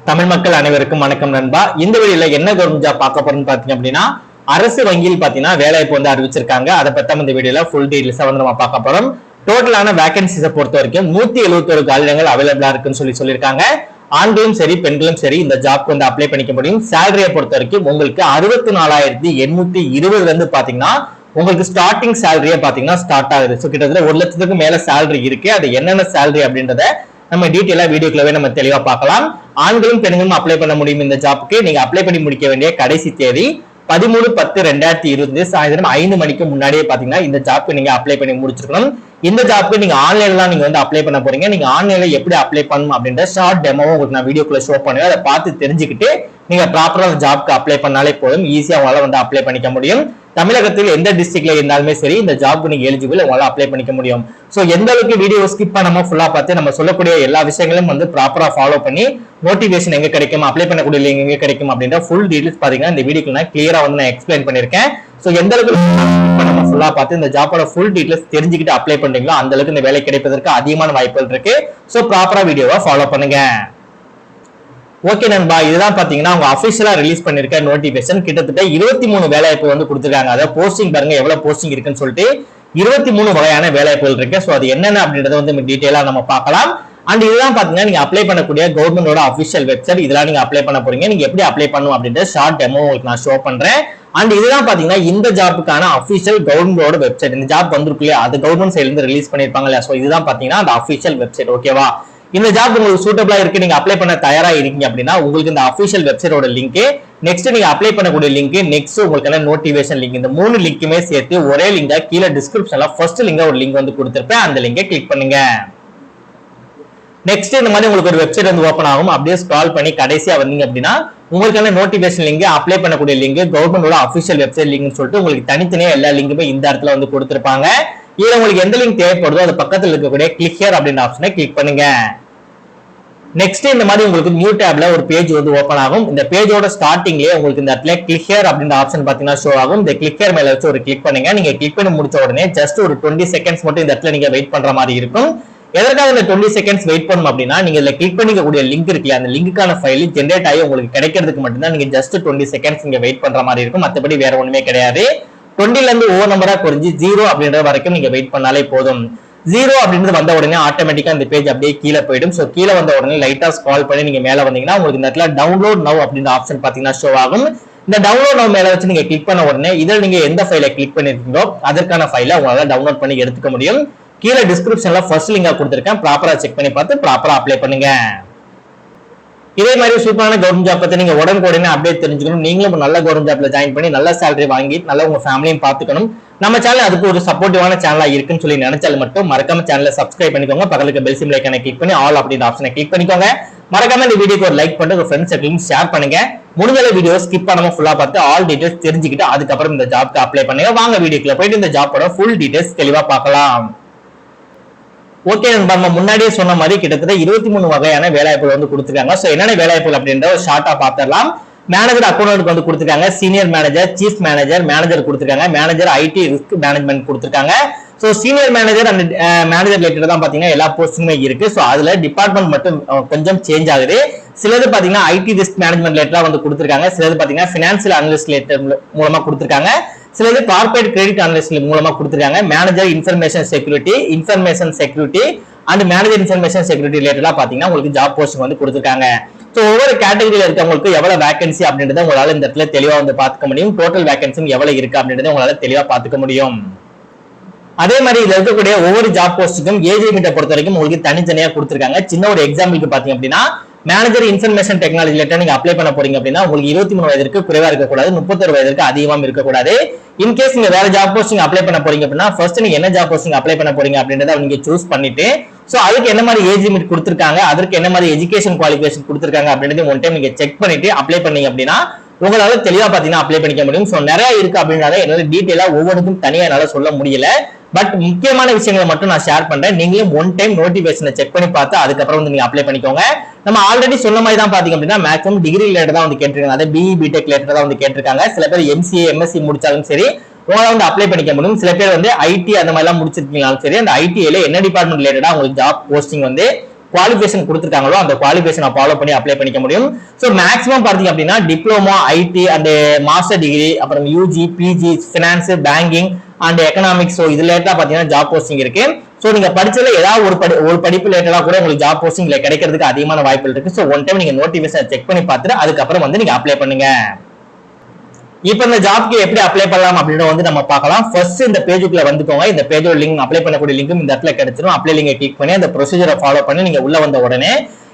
தமிழ் மக்கள் அனைவருக்கும் வணக்கம் நண்பா. இந்த வீடியோல என்ன கவர்மெண்ட் ஜாப் பார்க்க போறோம்னு பாத்தீங்க அப்படின்னா, அரசு வங்கியில் பாத்தீங்கன்னா வேலைவாய்ப்பு வந்து அறிவிச்சிருக்காங்க. அதை பத்தி இந்த வீடியோல ஃபுல் டீடைல்ஸா வந்து நம்ம பார்க்க போறோம். டோட்டலான வேகன்சிஸை பொறுத்த வரைக்கும் 171 காலிடங்கள் அவைலபிளா இருக்குன்னு சொல்லியிருக்காங்க. ஆண்களும் சரி பெண்களும் சரி இந்த ஜாப்க்கு வந்து அப்ளை பண்ணிக்க முடியும். சேலரியை பொறுத்த வரைக்கும் உங்களுக்கு 64,820 இருந்து பாத்தீங்கன்னா உங்களுக்கு ஸ்டார்டிங் சேலரியே பாத்தீங்கன்னா ஸ்டார்ட் ஆகுது. கிட்டத்தட்ட 1 லட்சத்துக்கு மேல சேலரி இருக்கு. அது என்னென்ன சேலரி அப்படின்றத நம்ம டீடைலா வீடியோக்குள்ளவே நம்ம தெளிவா பார்க்கலாம். ஆண்களும் பெண்களும் அப்ளை பண்ண முடியும். இந்த ஜாப்க்கு நீங்க அப்ளை பண்ணி முடிக்க வேண்டிய கடைசி தேதி 13/10/2020 சாயந்தரம் 5 மணிக்கு முன்னாடியே பாத்தீங்கன்னா இந்த ஜாப்க்கு நீங்க அப்ளை பண்ணி முடிச்சிருக்கணும். இந்த ஜாப்க்கு நீங்க ஆன்லைன்ல தான் நீங்க வந்து அப்ளை பண்ண போறீங்க. நீங்க ஆன்லைன்ல எப்படி அப்ளை பண்ணணும் அப்படின்ற ஷார்ட் டெமோவும் உங்களுக்கு நான் வீடியோக்குள்ள ஷோ பண்ணுவேன். அதை பார்த்து தெரிஞ்சுக்கிட்டு நீங்க ப்ராப்பரா ஜாப்க்கு அப்ளை பண்ணாலே போதும். ஈஸியா உங்களால வந்து அப்ளை பண்ணிக்க முடியும். தமிழகத்தில் எந்த டிஸ்ட்ரிக்ட்ல இருந்தாலுமே சரி இந்த ஜாப்க்கு நீங்க எலிஜிபிள், உங்களால அப்ளை பண்ணிக்க முடியும். சோ எந்த அளவுக்கு வீடியோ ஸ்கிப் பண்ணாம ஃபுல்லா பார்த்து நம்ம சொல்லக்கூடிய எல்லா விஷயங்களும் வந்து ப்ராப்பரா ஃபாலோ பண்ணி நோட்டிபிகேஷன் எங்க கிடைக்கும், அப்ளை பண்ணக்கூடிய லிங்க் எங்க கிடைக்கும் அப்படின்ற ஃபுல் டீடைல்ஸ் பாத்தீங்கன்னா இந்த வீடியோக்கு நான் கிளியரா வந்து நான் எக்ஸ்பிளைன் பண்ணிருக்கேன். சோ எந்த அளவுக்கு நம்ம ஃபுல்லா பார்த்து இந்த ஜாபோட ஃபுல் டீடைல்ஸ் தெரிஞ்சுக்கிட்டு அப்ளை பண்றீங்களோ அந்த அளவுக்கு இந்த வேலை கிடைப்பதற்கு அதிகமான வாய்ப்புகள் இருக்கு. சோ ப்ராப்பரா வீடியோவை ஃபாலோ பண்ணுங்க. ஓகே நண்பா, இதுதான் பாத்தீங்கன்னா அவங்க அபிஷியலா ரிலீஸ் பண்ணிருக்க நோட்டிபிகேஷன். கிட்டத்தட்ட 23 வேலைவாய்ப்பு வந்து கொடுத்திருக்காங்க. அதாவது போஸ்டிங் பாருங்க எவ்வளவு போஸ்டிங் இருக்குன்னு சொல்லிட்டு 23 வகையான வேலைவாய்ப்புகள் இருக்கு. சோ அது என்னென்ன அப்படின்றத வந்து டீடைலா நம்ம பார்க்கலாம். அண்ட் இதுதான் பாத்தீங்கன்னா நீங்க அப்ளை பண்ணக்கூடிய கவர்மெண்டோட அபிஷியல் வெப்சைட். இதெல்லாம் நீங்க அப்ளை பண்ண போறீங்க. நீங்க எப்படி அப்ளை பண்ணணும் அப்படின்ற ஷார்ட் டெமோ உங்களுக்கு நான் ஷோ பண்றேன். அண்ட் இதுதான் பாத்தீங்கன்னா இந்த ஜாப்புக்கான அபிஷியல் கவர்மெண்டோட வெப்சைட். இந்த ஜாப் வந்திருக்கு இல்லையா, அது கவர்மெண்ட் சைட்ல இருந்து ரிலீஸ் பண்ணிருப்பாங்க இல்லையா. சோ இதுதான் பாத்தீங்கன்னா அந்த அபிஷியல் வெப்சைட். ஓகேவா, இந்த ஜாப் உங்களுக்கு சூட்டபிளா இருக்கு, நீங்க அப்ளை பண்ண தயாரா இருக்கீங்க அப்படின்னா உங்களுக்கு இந்த அபிஷியல் வெப்சைட்டோட லிங்க், நெக்ஸ்ட் நீங்க அப்ளை பண்ணக்கூடிய லிங்க், நெக்ஸ்ட் உங்களுக்கு நோட்டிபிகேஷன் லிங்க், இந்த 3 லிங்க்குமே சேர்த்து ஒரே லிங்கா கீழே டிஸ்கிரிப்ஷன்ல ஃபர்ஸ்ட் லிங்கா ஒரு லிங்க் வந்து கொடுத்திருப்பேன். அந்த லிங்கை கிளிக் பண்ணுங்க. நெக்ஸ்ட் இந்த மாதிரி உங்களுக்கு ஒரு வெப்சைட் வந்து ஓபன் ஆகும். அப்படியே ஸ்க்ரால் பண்ணி கடைசியா வந்தீங்க அப்படின்னா உங்களுக்கான நோட்டிபிகேஷன் லிங்க், அப்ளை பண்ணக்கூடிய லிங்க், கவர்மெண்டோட அபிஷியல் வெப்சைட் லிங்க்னு சொல்லிட்டு உங்களுக்கு தனித்தனியா எல்லா லிங்குமே இந்த இடத்துல வந்து கொடுத்திருப்பாங்க. இதுல உங்களுக்கு எந்த லிங்க் தேவைப்படுதோ அது பக்கத்துல இருக்கக்கூடிய கிளிக் ஹியர் அப்படின்ற ஆப்ஷனை கிளிக் பண்ணுங்க. நெக்ஸ்ட் இந்த மாதிரி உங்களுக்கு நியூ டேப்ல ஒரு பேஜ் வந்து ஓபன் ஆகும். இந்த பேஜோட ஸ்டார்டிங்லயே உங்களுக்கு இந்த இடத்துல கிளிக் ஹியர் அப்படின்ற ஆப்ஷன் பாத்தீங்கன்னா ஷோ ஆகும். இந்த கிளிக் ஹியர் மேல வச்சு ஒரு கிளிக் பண்ணுங்க. நீங்க கிளிக் பண்ணி முடிச்ச உடனே ஜஸ்ட் ஒரு 20 செகண்ட்ஸ் மட்டும் இந்த இடத்துல நீங்க வெயிட் பண்ற மாதிரி இருக்கும். எதற்காக இந்த 20 செகண்ட்ஸ் வெயிட் பண்ணணும் அப்படின்னா, நீங்க இதுல கிளிக் பண்ணிக்கக்கூடிய லிங்க் இருக்குல்ல, அந்த லிங்க்குக்கான ஃபைல் ஜெனரேட் ஆகி உங்களுக்கு கிடைக்கிறதுக்கு மட்டும்தான் நீங்க ஜஸ்ட் 20 செகண்ட்ஸ் நீங்க வெயிட் பண்ற மாதிரி இருக்கும். மத்தபடி வேற ஒண்ணுமே கிடையாது. 20ல இருந்து ஓவர் நம்பரா குறைஞ்சி 0 அப்படின்ற வரைக்கும் நீங்க வெயிட் பண்ணாலே போதும். 0 அப்படின்றது வந்த உடனே ஆட்டோமேட்டிக்கா இந்த பேஜ் அப்படியே கீழே போயிடும். சோ கீழே வந்த உடனே லைட்டா ஸ்க்ரால் பண்ணி நீங்க மேல வந்தீங்கன்னா உங்களுக்கு இந்த இடத்துல டவுன்லோட் நவ் அப்படின்ற ஆப்ஷன் பாத்தீங்கன்னா ஷோ ஆகும். இந்த டவுன்லோட் நவ் மேல வச்சு நீங்க கிளிக் பண்ண உடனே இதில் நீங்க எந்த ஃபைலை கிளிக் பண்ணிருக்கீங்களோ அதற்கான ஃபைலை உங்களால டவுன்லோட் பண்ணி எடுத்துக்க முடியும். கீழே டிஸ்கிரிப்ஷன்ல ஃபர்ஸ்ட் லிங்கா கொடுத்திருக்கேன். ப்ராப்பரா செக் பண்ணி பார்த்து ப்ராப்பரா அப்ளை பண்ணுங்க. இதே மாதிரி சூப்பரான கவர்மெண்ட் ஜாப் பத்தி நீங்க உடனுக்குடனே அப்டேட் தெரிஞ்சுக்கணும். நீங்களும் நல்ல கவர்மெண்ட் ஜாப்ல ஜாயின் பண்ணி நல்ல சேலரி வாங்கி நல்ல உங்க ஃபேமிலியும் பாத்துக்கணும். நம்ம சேனல் அதுக்கு ஒரு சப்போர்ட்டிவான சேனலா இருக்குன்னு சொல்லி நினைச்சாலும் மட்டும் மறக்காம சேனலை சப்ஸ்கிரைப் பண்ணிக்கோங்க. பக்கத்துல பெல் சிம்பல் ஐகானை கிளிக் பண்ணி ஆல் அப்படின்ற ஆப்ஷனை கிளிக் பண்ணிக்கோங்க. மறக்காம இந்த வீடியோக்கு ஒரு லைக் பண்ணிட்டு உங்க ஃப்ரெண்ட்ஸ் சர்க்கிளும் ஷேர் பண்ணுங்க. முடிஞ்ச வீடியோ ஸ்கிப் பண்ணாம ஃபுல்லா பார்த்து ஆல் டீடைல்ஸ் தெரிஞ்சுக்கிட்டு அதுக்கப்புறம் இந்த ஜாப்க்கு அப்ளை பண்ணுங்க. வாங்க வீடியோக்குள்ள போயிட்டு இந்த ஜாப்போட ஃபுல் டீடைல்ஸ் தெளிவா பார்க்கலாம். ஓகே நம்ம முன்னாடியே சொன்ன மாதிரி கிட்டத்தட்ட 23 வகையான வேலைவாய்ப்புகள் வந்து கொடுத்துருக்காங்க. சோ என்னென்ன வேலைவாய்ப்புகள் அப்படின்ற ஷார்ட்டா பார்த்துடலாம். மேனேஜர் அக்கௌண்ட் வந்து கொடுத்துருக்காங்க, senior manager, chief manager, manager கொடுத்துருக்காங்க, மேனேஜர் ஐடி ரிஸ்க் மேனேஜ்மெண்ட் கொடுத்துருக்காங்க. So senior manager and manager related தான் பாத்தீங்கன்னா எல்லா போஸ்டிங்குமே இருக்கு. சோ அதுல டிபார்ட்மெண்ட் மட்டும் கொஞ்சம் சேஞ்ச் ஆகுது. சிலது பாத்தீங்கன்னா ஐடி ரிஸ்க் மேனேஜ்மெண்ட் ரிலேட்டடா வந்து கொடுத்துருக்காங்க, சிலது பாத்தீங்கன்னா பினான்சியல் அனலிஸ்ட் ரிலேட்டட் மூலமா கொடுத்துருக்காங்க, சிலது கார்பரேட் கிரெடிட் அனலிஸ்ட் மூலமா கொடுத்துருக்காங்க. Manager information security and manager information security ரிலேட்டடா பாத்தீங்கன்னா உங்களுக்கு ஜாப் போஸ்டிங் வந்து கொடுத்துருக்காங்க. சோ ஒவ்வொரு கேட்டகரியில இருக்கவங்களுக்கு எவ்வளவு வேகன்சி அப்படின்றத உங்களால இந்த இடத்துல தெளிவா வந்து பாத்துக்க முடியும். டோட்டல் வேகன்சி எவ்வளவு இருக்கு அப்படின்றத உங்களால தெளிவா பாத்துக்க முடியும். அதே மாதிரி இதுல இருக்கக்கூடிய ஒவ்வொரு ஜாப் போஸ்ட்டுக்கும் ஏஜ் லிமிட்டை பொறுத்த வரைக்கும் உங்களுக்கு தனித்தனியா கொடுத்துருக்காங்க. சின்ன ஒரு எக்ஸாம்பிளுக்கு பாத்தீங்க அப்படின்னா மேனேஜர் இன்ஃபர்மேஷன் டெக்னாலஜி ரிலேட்டட் நீங்க அப்ளை பண்ண போறீங்க அப்படின்னா உங்களுக்கு 23 வயதிற்கு குறைவா இருக்கக்கூடாது, 31 வயதிற்கு அதிகமாக இருக்கக்கூடாது. இன்கேஸ் நீங்க வேற ஜாப் போஸ்டிங் அப்ளை பண்ண போறீங்க அப்படின்னா ஃபர்ஸ்ட் நீங்க என்ன ஜாப் போஸ்டிங் அப்ளை பண்ண போறீங்க அப்படின்றத நீங்க சூஸ் பண்ணிட்டு சோ அதுக்கு என்ன மாதிரி ஏஜ் லிமிட் கொடுத்திருக்காங்க, அதற்கு என்ன மாதிரி எஜுகேஷன் குவாலிஃபிகேஷன் கொடுத்திருக்காங்க அப்படின்றது ஒன் டைம் நீங்க செக் பண்ணிட்டு அப்ளை பண்ணீங்க அப்படின்னா உங்களால தெளிவா பாத்தீங்கன்னா அப்ளை பண்ணிக்க முடியும். சோ நிறைய இருக்கு அப்படின்றத என்னால டீடைலா ஒவ்வொன்றுக்கும் தனியா என்னால சொல்ல முடியல. பட் முக்கியமான விஷயங்களை மட்டும் நான் ஷேர் பண்றேன். நீங்களும் ஒன் டைம் நோட்டிபிகேஷனை செக் பண்ணி பார்த்து அதுக்கப்புறம் வந்து நீங்க அப்ளை பண்ணிக்கோங்க. நம்ம ஆல்ரெடி சொன்ன மாதிரி தான் பாத்தீங்க அப்படின்னா மேக்ஸிமம் டிகிரி ரிலேட்டட் தான் வந்து கேட்டிருக்காங்க, அதாவது பிஇ பிடெக் ரிலேட்டட் தான் வந்து கேட்டிருக்காங்க. சில பேர் எம்சிஏ எம்எஸ்சி முடிச்சாலும் சரி உங்களால வந்து அப்ளை பண்ணிக்க முடியும். சில பேர் வந்து ஐடி அந்த மாதிரி எல்லாம் முடிச்சிருக்கீங்களாலும் சரி அந்த ஐடில என்ன டிபார்ட்மெண்ட் ரிலேட்டடா உங்களுக்கு ஜாப் போஸ்டிங் வந்து குவாலிஃபிகேஷன் கொடுத்துருக்காங்களோ அந்த குவாலிஃபிகேஷனை ஃபாலோ பண்ணி அப்ளை பண்ணிக்க முடியும். ஸோ மேக்ஸிமம் பார்த்தீங்க அப்படின்னா diploma, IT and master degree, அப்புறம் UG, PG, finance, banking and economics, so இது ரிலேட்டடா பார்த்தீங்கன்னா ஜாப் போஸ்டிங் இருக்கு. ஸோ நீங்க படிச்சதுல ஏதாவது ஒரு படிப்பு ரிலேட்டடா கூட உங்களுக்கு ஜாப் போஸ்டிங் கிடைக்கிறதுக்கு அதிகமான வாய்ப்புகள் இருக்கு. ஸோ ஒன் டைம் நீங்க நோட்டிஃபிகேஷன் செக் பண்ணி பார்த்துட்டு அதுக்கப்புறம் வந்து நீங்க அப்ளை பண்ணுங்க. இப்ப இந்த ஜாப்க்கு எப்படி அப்ளை பண்ணலாம் அப்படின்றத வந்து நம்ம பார்க்கலாம். ஃபர்ஸ்ட் இந்த பேஜுக்குள்ள வந்துக்கோங்க. இந்த பேஜோட லிங்க், அப்ளை பண்ணக்கூடிய லிங்கும் இந்த இடத்துல கிடைச்சிரும். அப்ளை லிங்கை கிளிக் பண்ணி அந்த ப்ரொசீஜரை ஃபாலோ பண்ணி நீங்க உள்ள வந்த உடனே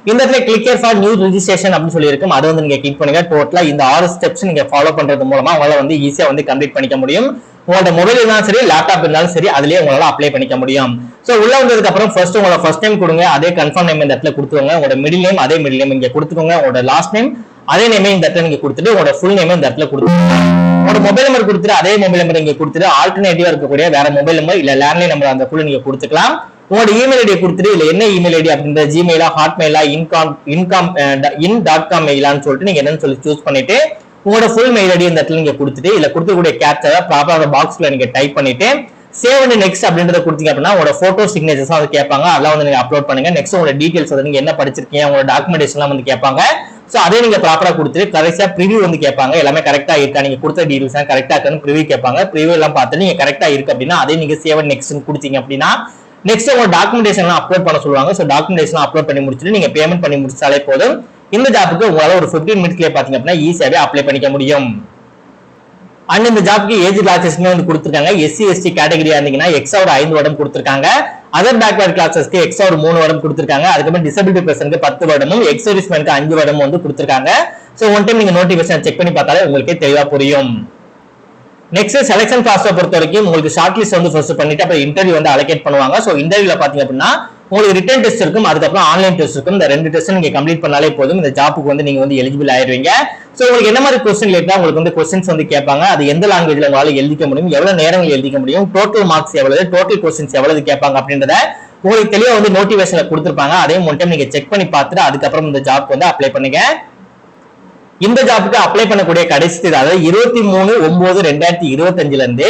இந்த இடத்துல click here for new registration அப்படின்னு சொல்லி இருக்கும். அதை வந்து நீங்க கிளிக் பண்ணுங்க. டோட்டலா இந்த 6 ஸ்டெப்ஸ் நீங்க ஃபாலோ பண்றது மூலமா உங்களால வந்து ஈஸியா வந்து கம்ப்ளீட் பண்ணிக்க முடியும். உங்களோட மொபைல் இருந்தாலும் சரி, லேப்டாப் இருந்தாலும் சரி, அதுலயே உங்களால அப்ளை பண்ணிக்க முடியும். சோ உள்ள வந்ததுக்கு அப்புறம் ஃபர்ஸ்ட் உங்களோட ஃபர்ஸ்ட் நேம் கொடுங்க. அதே கன்ஃபார்ம் நேம் இந்த இடத்துல கொடுத்துக்கோங்க. உங்களோட மிடில் நேம் அதே மிடில் நேம் இங்க கொடுத்துக்கோங்க. உங்களோட லாஸ்ட் நேம் அதே நேமே இந்த இடத்துல நீங்க கொடுத்துட்டு உங்களோட ஃபுல் நேம் இந்த இடத்துல கொடுத்துக்கோங்க. உங்களோட மொபைல் நம்பர் கொடுத்துட்டு அதே மொபைல் நம்பர் இங்க கொடுத்துட்டு ஆல்டர்னேட்டிவா இருக்கக்கூடிய வேற மொபைல் நம்பர் இல்ல லேண்ட்லைன் நம்பர் அந்த குள்ள நீங்க கொடுத்துக்கலாம். உங்களோட இமெயில் ஐடி கொடுத்துட்டு இல்ல என்ன இமெயில் ஐடி அப்படின்ற ஜிமெயிலா, ஹாட்மெயிலா, in.com மெயிலான்னு சொல்லிட்டு நீங்க என்னன்னு சொல்லி சூஸ் பண்ணிட்டு உங்களோட ஃபுல் மெயில் ஐடி இந்த இடத்துல நீங்க கொடுத்துட்டு இல்ல கொடுக்கக்கூடிய கேப்சரை ப்ராப்பரா பாக்ஸ்ல நீங்க டைப் பண்ணிட்டு சேவ் அண்ட் நெக்ஸ்ட் அப்படின்றத கொடுத்தீங்க அப்படின்னா உங்களோட போட்டோ சிக்னேச்சர்ஸ் வந்து கேட்பாங்க. அதெல்லாம் வந்து நீங்க அப்லோட் பண்ணுங்க. நெக்ஸ்ட் உங்களோட டீடைல்ஸ் வந்து நீங்க என்ன படிச்சிருக்கீங்க, உங்களோட டாக்குமெண்டேஷன் எல்லாம் வந்து கேட்பாங்க. சோ அதே நீங்க ப்ராப்பரா கொடுத்துட்டு கரெக்டா ப்ரிவியூ வந்து கேட்பாங்க. எல்லாமே கரெக்டா இருக்கா, நீங்க கொடுத்த டீடைல்ஸ் கரெக்டா இருக்கான்னு ப்ரிவியூ கேட்பாங்க. ப்ரிவியூ எல்லாம் பார்த்து நீங்க கரெக்டா இருக்கு அப்படின்னா அதே நீங்க சேவ் அண்ட் நெக்ஸ்ட் கொடுத்தீங்க அப்படின்னா நெக்ஸ்ட் உங்க டாக்குமெண்டேஷன் அப்லோட் பண்ண சொல்லுவாங்க. சோ டாக்குமெண்டேஷன் அப்லோட் பண்ணி முடிச்சுட்டு நீங்க பேமெண்ட் பண்ணி முடிச்சாலே போதும். இந்த ஜாப்புக்கு உங்களால ஒரு 15 மினிட்ஸ்லயே பாத்தீங்க அப்படின்னா ஈஸியாவே அப்ளை பண்ணிக்க முடியும். அண்ட் இந்த ஜாப்க்கு ஏஜ் கிளாஸஸ்மே வந்து கொடுத்துருக்காங்க. எஸ்சி எஸ்டி கேட்டகரியா இருந்தீங்கன்னா எக்ஸ்ட்ரா ஒரு 5 வருடம் கொடுத்துருக்காங்க. அதர் பேக்வர்ட் கிளாஸஸ்க்கு எக்ஸ்ட்ரா ஒரு 3 வருடம் கொடுத்துருக்காங்க. அதுக்கப்புறம் டிசபிலிட்டி பர்சனுக்கு 10 வருடமும் எக்ஸ் சர்வீஸ்மேனுக்கு 5 வருடமும் வந்து கொடுத்துருக்காங்க. சோ ஒன் டைம் நீங்க நோட்டிஃபிகேஷன் செக் பண்ணி பார்த்தாலே உங்களுக்கு தெளிவா புரியும். நெக்ஸ்ட் செலக்ஷன் ப்ராசஸ் பொறுத்த வரைக்கும் உங்களுக்கு ஷார்ட் லிஸ்ட் வந்து ஃபர்ஸ்ட் பண்ணிட்டு அப்புறம் இன்டர்வியூ வந்து அலோகேட் பண்ணுவாங்க. சோ இன்டர்வியூல பாத்தீங்க அப்படின்னா உங்களுக்கு ரிட்டன் டெஸ்ட் இருக்கும், அதுக்கப்புறம் ஆன்லைன் டெஸ்ட் இருக்கும். இந்த 2 டெஸ்ட் நீங்க கம்ப்ளீட் பண்ணாலே போதும் இந்த ஜாப்புக்கு வந்து நீங்க வந்து எலிஜிபிள் ஆயிருவீங்க. சோ உங்களுக்கு என்ன மாதிரி கொஸ்டின் லேட்டா உங்களுக்கு வந்து கொஸ்டின்ஸ் வந்து கேட்பாங்க, அது எந்த லாங்குவேஜ்ல உங்களால எழுதிக்க முடியும், எவ்வளவு நேரங்கள் எழுதிக்க முடியும், டோட்டல் மார்க்ஸ் எவ்வளவு, டோட்டல் கொஸ்டின்ஸ் எவ்வளவு கேட்பாங்க அப்படின்றத உங்களுக்கு தெளிவா வந்து நோட்டிஃபிகேஷன்ல கொடுத்திருப்பாங்க. அதையும் ஒன் டைம் நீங்க செக் பண்ணி பார்த்துட்டு அதுக்கப்புறம் இந்த ஜாப் வந்து அப்ளை பண்ணுங்க. இந்த ஜாப்புக்கு அப்ளை பண்ணக்கூடிய கடைசி அதாவது 23/9/2025 இருந்து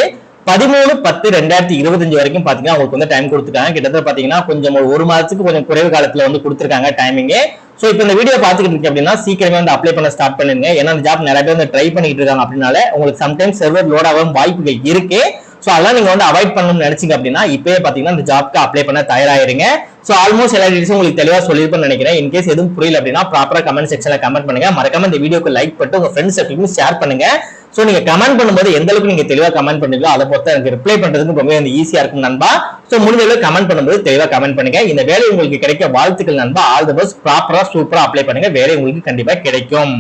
13/10/2025 வரைக்கும் பாத்தீங்கன்னா உங்களுக்கு வந்து டைம் கொடுத்துருக்காங்க. கிட்டத்தட்ட பாத்தீங்கன்னா கொஞ்சம் ஒரு மாதத்துக்கு கொஞ்சம் குறைவு காலத்துல வந்து கொடுத்துருக்காங்க டைமிங். சோ இப்போ இந்த வீடியோ பாத்துக்கிட்டு இருக்கு அப்படின்னா சீக்கிரமே வந்து அப்ளை பண்ண ஸ்டார்ட் பண்ணுங்க. ஏன்னா இந்த ஜாப் நிறைய பேர் வந்து ட்ரை பண்ணிட்டு இருக்காங்க அப்படின்னால உங்களுக்கு சம்டைம்ஸ் சர்வர் லோட் ஆகும் வாய்ப்புகள் இருக்கு. சோ அதெல்லாம் நீங்க வந்து அவாய்ட் பண்ணணும்னு நினைச்சீங்க அப்படின்னா இப்பவே பாத்தீங்கன்னா இந்த ஜாப்க்கு அப்ளை பண்ண தயாராயிருங்க. சோ ஆல்மோஸ்ட் எல்லா டீடைல்ஸும் உங்களுக்கு தெளிவா சொல்லிருப்பேன்னு நினைக்கிறேன். இன்கேஸ் எதுவும் புரியல அப்படின்னா ப்ராப்பரா கமெண்ட் செக்ஷன்ல கமெண்ட் பண்ணுங்க. மறக்காம இந்த வீடியோக்கு லைக் பண்ணிட்டு உங்க ஃப்ரெண்ட்ஸ் சர்க்கிளுக்கு ஷேர் பண்ணுங்க. சோ நீங்க கமெண்ட் பண்ணும்போது எந்த அளவுக்கு நீங்க தெளிவா கமெண்ட் பண்ணீங்களோ அதை பொறுத்து எனக்கு ரிப்ளை பண்றதுக்கு ரொம்ப ஈஸியா இருக்கும் நண்பா. சோ முடிஞ்ச அளவுக்கு கமெண்ட் பண்ணும்போது தெளிவா கமெண்ட் பண்ணுங்க. இந்த வேலை உங்களுக்கு கிடைக்க வாழ்த்துக்கள் நண்பா. All the best. ப்ராப்பரா சூப்பரா அப்ளை பண்ணுங்க. வேலை உங்களுக்கு கண்டிப்பா கிடைக்கும்.